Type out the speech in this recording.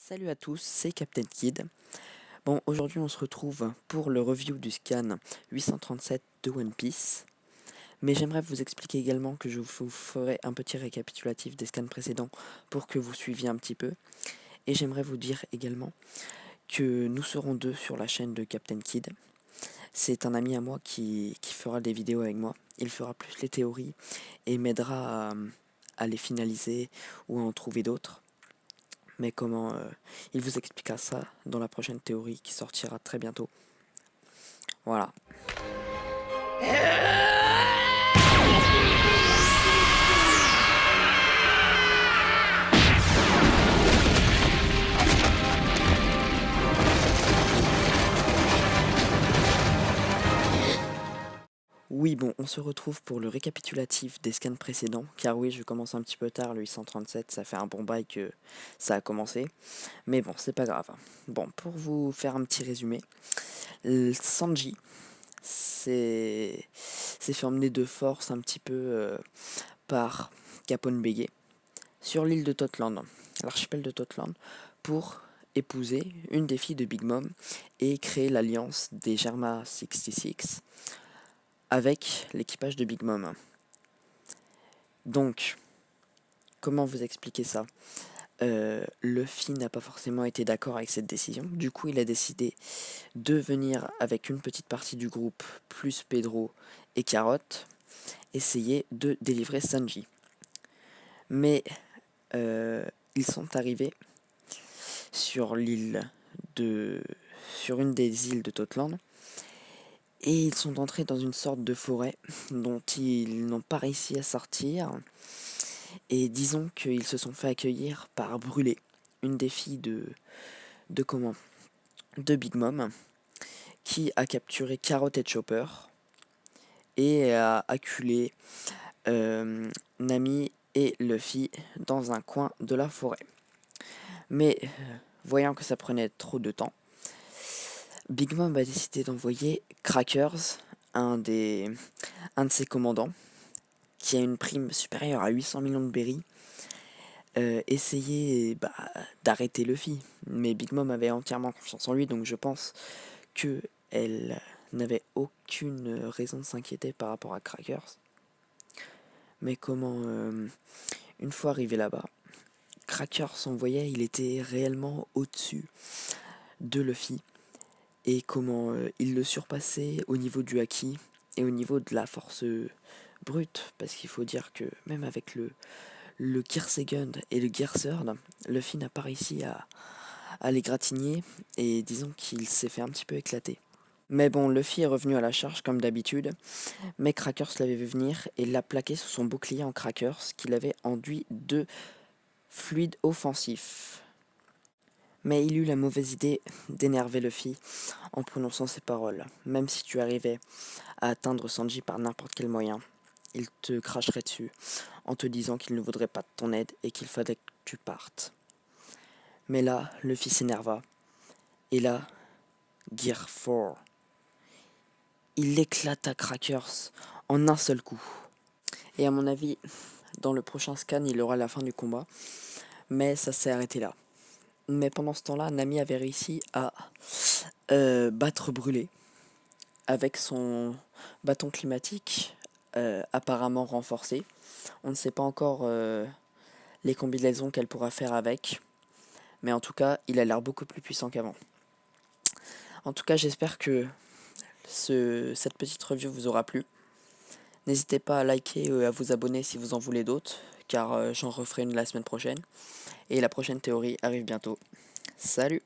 Salut à tous, c'est Captain Kid. Bon, aujourd'hui on se retrouve pour le review du scan 837 de One Piece. Mais j'aimerais vous expliquer également que je vous ferai un petit récapitulatif des scans précédents pour que vous suiviez un petit peu. Et j'aimerais vous dire également que nous serons deux sur la chaîne de Captain Kid. C'est un ami à moi qui fera des vidéos avec moi. Il fera plus les théories et m'aidera à les finaliser ou à en trouver d'autres. Mais comment il vous expliquera ça dans la prochaine théorie qui sortira très bientôt. Voilà. Oui, bon, on se retrouve pour le récapitulatif des scans précédents, car oui, je commence un petit peu tard, le 837, ça fait un bon bail que ça a commencé, mais bon, c'est pas grave. Bon, pour vous faire un petit résumé, Sanji s'est fait emmener de force un petit peu par Capone Bege sur l'île de Totland, l'archipel de Totland, pour épouser une des filles de Big Mom et créer l'alliance des Germa 66 avec l'équipage de Big Mom. Donc, comment vous expliquer ça? Luffy n'a pas forcément été d'accord avec cette décision. Du coup, il a décidé de venir avec une petite partie du groupe, plus Pedro et Carotte, essayer de délivrer Sanji. Mais ils sont arrivés sur sur une des îles de Totland, et ils sont entrés dans une sorte de forêt dont ils n'ont pas réussi à sortir. Et disons qu'ils se sont fait accueillir par Brûlé, une des filles de comment de Big Mom, qui a capturé Carotte et Chopper et a acculé Nami et Luffy dans un coin de la forêt. Mais voyant que ça prenait trop de temps, Big Mom a décidé d'envoyer Crackers, un de ses commandants, qui a une prime supérieure à 800 millions de berries, essayer d'arrêter Luffy. Mais Big Mom avait entièrement confiance en lui, donc je pense que elle n'avait aucune raison de s'inquiéter par rapport à Crackers. Mais comment, une fois arrivé là-bas, Crackers, on voyait, il était réellement au-dessus de Luffy. Et comment il le surpassait au niveau du haki et au niveau de la force brute. Parce qu'il faut dire que même avec le Gear Second et le Gear Third, Luffy n'a pas réussi à les gratigner, et disons qu'il s'est fait un petit peu éclater. Mais bon, Luffy est revenu à la charge comme d'habitude, mais Crackers l'avait vu venir et l'a plaqué sous son bouclier en Crackers, qu'il avait enduit de fluide offensif. Mais il eut la mauvaise idée d'énerver Luffy en prononçant ces paroles. Même si tu arrivais à atteindre Sanji par n'importe quel moyen, il te cracherait dessus en te disant qu'il ne voudrait pas de ton aide et qu'il fallait que tu partes. Mais là, Luffy s'énerva. Et là, Gear 4. Il éclata Crackers en un seul coup. Et à mon avis, dans le prochain scan, il aura la fin du combat. Mais ça s'est arrêté là. Mais pendant ce temps-là, Nami avait réussi à battre Brûlé avec son bâton climatique apparemment renforcé. On ne sait pas encore les combinaisons qu'elle pourra faire avec. Mais en tout cas, il a l'air beaucoup plus puissant qu'avant. En tout cas, j'espère que cette petite review vous aura plu. N'hésitez pas à liker et à vous abonner si vous en voulez d'autres, car j'en referai une la semaine prochaine. Et la prochaine théorie arrive bientôt. Salut!